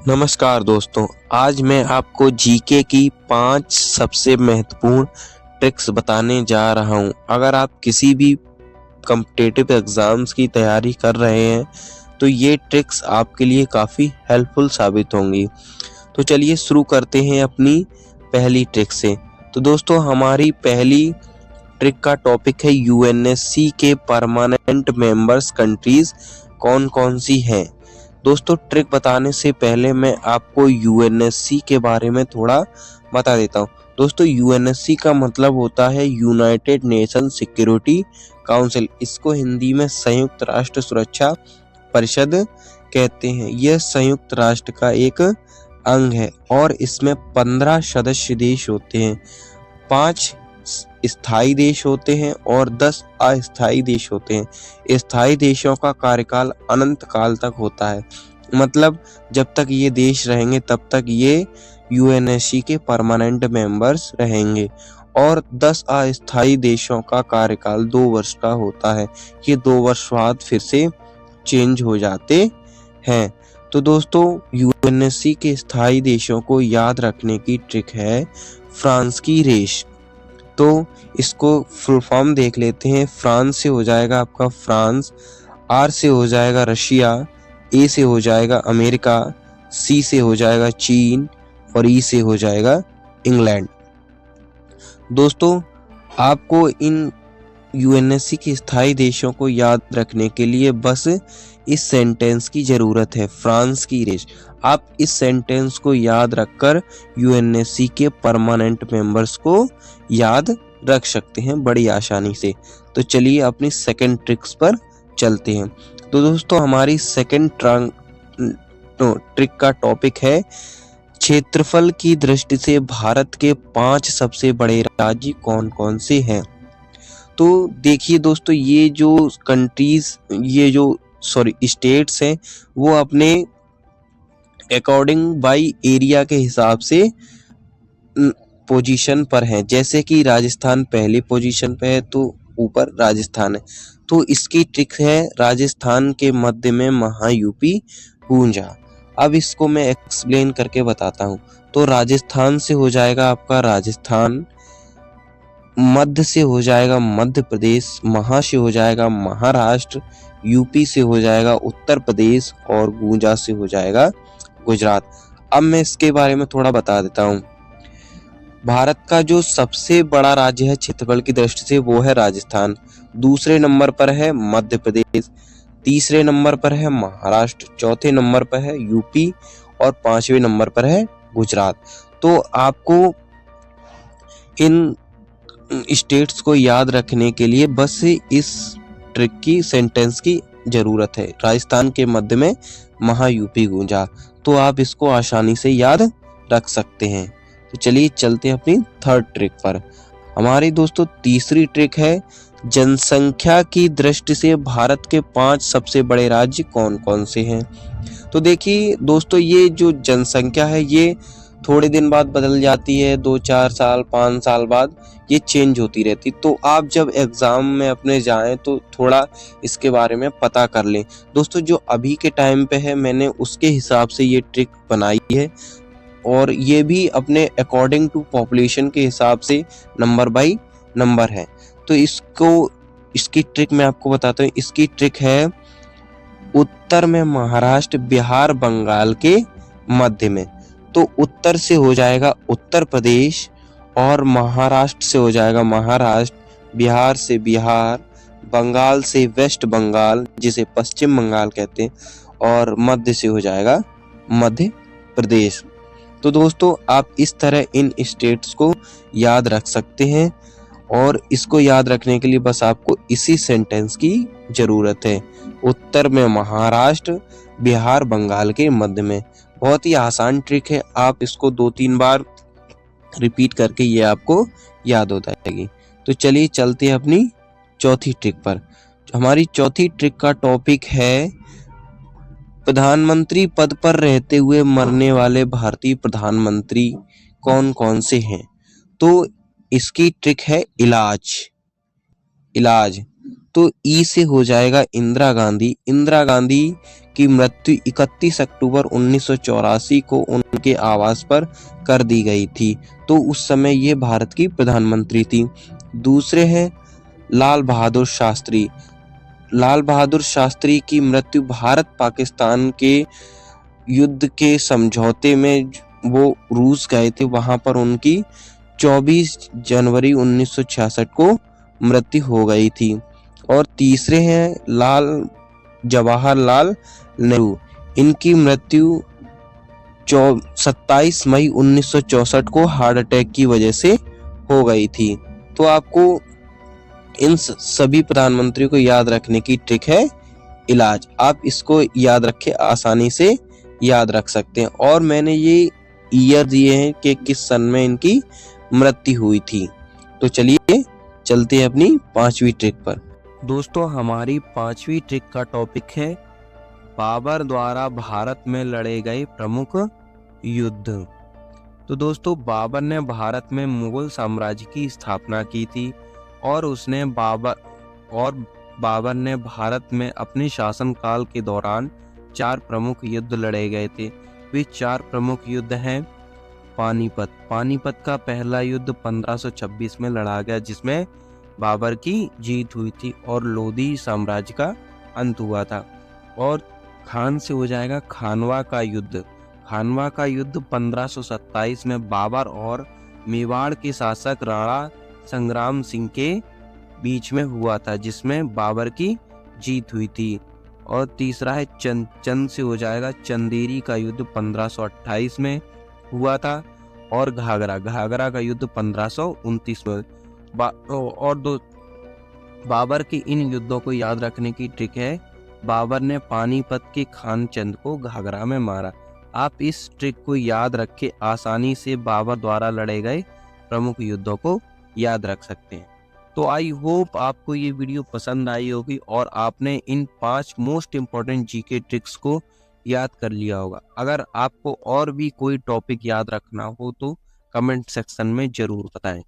नमस्कार दोस्तों, आज मैं आपको जीके की 5 सबसे महत्वपूर्ण ट्रिक्स बताने जा रहा हूं। अगर आप किसी भी कॉम्पिटिटिव एग्जाम्स की तैयारी कर रहे हैं तो ये ट्रिक्स आपके लिए काफ़ी हेल्पफुल साबित होंगी। तो चलिए शुरू करते हैं अपनी पहली ट्रिक से। तो दोस्तों, हमारी पहली ट्रिक का टॉपिक है यूएनएससी के परमानेंट मेंबर्स कंट्रीज कौन कौन सी हैं। दोस्तों, ट्रिक बताने से पहले मैं आपको यूएनएससी के बारे में थोड़ा बता देता हूँ। दोस्तों, यूएनएससी का मतलब होता है यूनाइटेड नेशन सिक्योरिटी काउंसिल। इसको हिंदी में संयुक्त राष्ट्र सुरक्षा परिषद कहते हैं। यह संयुक्त राष्ट्र का एक अंग है और इसमें 15 सदस्य देश होते हैं, 5 स्थायी देश होते हैं और 10 अस्थायी देश होते हैं। स्थायी देशों का कार्यकाल अनंत काल तक होता है, मतलब जब तक ये देश रहेंगे तब तक ये यूएनएससी के परमानेंट मेंबर्स रहेंगे। और 10 अस्थायी देशों का कार्यकाल 2 वर्ष का होता है। ये 2 वर्ष बाद फिर से चेंज हो जाते हैं। तो दोस्तों, यूएनएससी के स्थायी देशों को याद रखने की ट्रिक है फ्रांस की रेस। तो इसको फुल फॉर्म देख लेते हैं। फ्रांस से हो जाएगा आपका फ्रांस, आर से हो जाएगा रशिया, ए से हो जाएगा अमेरिका, सी से हो जाएगा चीन और ई से हो जाएगा इंग्लैंड। दोस्तों, आपको इन यूएनएससी के स्थायी देशों को याद रखने के लिए बस इस सेंटेंस की ज़रूरत है, फ्रांस की रेस। आप इस सेंटेंस को याद रखकर यूएनएससी के परमानेंट मेंबर्स को याद रख सकते हैं बड़ी आसानी से। तो चलिए अपनी सेकंड ट्रिक्स पर चलते हैं। तो दोस्तों, हमारी सेकंड ट्रिक का टॉपिक है क्षेत्रफल की दृष्टि से भारत के 5 सबसे बड़े राज्य कौन कौन से हैं। तो देखिए दोस्तों, ये जो स्टेट्स हैं वो अपने अकॉर्डिंग बाय एरिया के हिसाब से पोजीशन पर हैं। जैसे कि राजस्थान पहली पोजीशन पे है तो ऊपर राजस्थान है। तो इसकी ट्रिक है राजस्थान के मध्य में महायूपी गूंजा। अब इसको मैं एक्सप्लेन करके बताता हूँ। तो राजस्थान से हो जाएगा आपका राजस्थान, मध्य से हो जाएगा मध्य प्रदेश, महा से हो जाएगा महाराष्ट्र, यूपी से हो जाएगा उत्तर प्रदेश और गूंजा से हो जाएगा गुजरात। अब मैं इसके बारे में थोड़ा बता देता हूँ। भारत का जो सबसे बड़ा राज्य है क्षेत्रफल की दृष्टि से वो है राजस्थान, दूसरे नंबर पर है मध्य प्रदेश, तीसरे नंबर पर है महाराष्ट्र, चौथे नंबर पर है यूपी और 5वें नंबर पर है गुजरात। तो आपको इन स्टेट्स को याद रखने के लिए बस इस ट्रिक की सेंटेंस की जरूरत है, राजस्थान के मध्य में महायूपी गूंजा। तो आप इसको आसानी से याद रख सकते हैं। तो चलिए चलते हैं अपनी थर्ड ट्रिक पर। हमारी दोस्तों तीसरी ट्रिक है जनसंख्या की दृष्टि से भारत के 5 सबसे बड़े राज्य कौन कौन से हैं। तो देखिए दोस्तों, ये जो जनसंख्या है ये थोड़े दिन बाद बदल जाती है, 2-4 साल 5 साल बाद ये चेंज होती रहती। तो आप जब एग्जाम में अपने जाएं तो थोड़ा इसके बारे में पता कर लें। दोस्तों, जो अभी के टाइम पे है मैंने उसके हिसाब से ये ट्रिक बनाई है और ये भी अपने अकॉर्डिंग टू पॉपुलेशन के हिसाब से नंबर बाय नंबर है। तो इसकी ट्रिक मैं आपको बताता हूँ। इसकी ट्रिक है उत्तर में महाराष्ट्र, बिहार, बंगाल के मध्य में। तो उत्तर से हो जाएगा उत्तर प्रदेश और महाराष्ट्र से हो जाएगा महाराष्ट्र, बिहार से बिहार, बंगाल से वेस्ट बंगाल जिसे पश्चिम बंगाल कहते हैं और मध्य से हो जाएगा मध्य प्रदेश। तो दोस्तों, आप इस तरह इन स्टेट्स को याद रख सकते हैं और इसको याद रखने के लिए बस आपको इसी सेंटेंस की जरूरत है, उत्तर में महाराष्ट्र, बिहार, बंगाल के मध्य में। बहुत ही आसान ट्रिक है, आप इसको 2-3 बार रिपीट करके ये आपको याद हो जाएगी। तो चलिए चलते हैं अपनी चौथी ट्रिक पर। हमारी चौथी ट्रिक का टॉपिक है प्रधानमंत्री पद पर रहते हुए मरने वाले भारतीय प्रधानमंत्री कौन कौन से हैं। तो इसकी ट्रिक है इलाज। तो ई से हो जाएगा इंदिरा गांधी। इंदिरा गांधी की मृत्यु 31 अक्टूबर 1984 को उनके आवास पर कर दी गई थी। तो उस समय ये भारत की प्रधानमंत्री थी। दूसरे हैं लाल बहादुर शास्त्री। लाल बहादुर शास्त्री की मृत्यु भारत पाकिस्तान के युद्ध के समझौते में वो रूस गए थे, वहां पर उनकी 24 जनवरी 1966 को मृत्यु हो गई थी। और तीसरे हैं जवाहरलाल नेहरू। इनकी मृत्यु 27 मई 1964 को हार्ट अटैक की वजह से हो गई थी। तो आपको इन सभी प्रधानमंत्रियों को याद रखने की ट्रिक है इलाज। आप इसको याद रखें, आसानी से याद रख सकते हैं। और मैंने ये ईयर दिए हैं कि किस सन में इनकी मृत्यु हुई थी। तो चलिए चलते हैं अपनी 5वीं ट्रिक पर। दोस्तों, हमारी 5वीं ट्रिक का टॉपिक है बाबर द्वारा भारत में लड़े गए प्रमुख युद्ध। तो दोस्तों, बाबर ने भारत में मुगल साम्राज्य की स्थापना की थी और बाबर ने भारत में अपने शासनकाल के दौरान 4 प्रमुख युद्ध लड़े गए थे। वे 4 प्रमुख युद्ध हैं पानीपत। पानीपत का पहला युद्ध 1526 में लड़ा गया, जिसमें बाबर की जीत हुई थी और लोधी साम्राज्य का अंत हुआ था। और खान से हो जाएगा खानवा का युद्ध। खानवा का युद्ध 1527 में बाबर और मेवाड़ के शासक राणा संग्राम सिंह के बीच में हुआ था, जिसमें बाबर की जीत हुई थी। और तीसरा है चंद से हो जाएगा चंदेरी का युद्ध 1528 में हुआ था। और घाघरा का युद्ध 1529 में। बाबर के इन युद्धों को याद रखने की ट्रिक है, बाबर ने पानीपत के खानचंद को घाघरा में मारा। आप इस ट्रिक को याद रख के आसानी से बाबर द्वारा लड़े गए प्रमुख युद्धों को याद रख सकते हैं। तो आई होप आपको ये वीडियो पसंद आई होगी और आपने इन 5 मोस्ट इम्पोर्टेंट जीके ट्रिक्स को याद कर लिया होगा। अगर आपको और भी कोई टॉपिक याद रखना हो तो कमेंट सेक्शन में जरूर बताएं।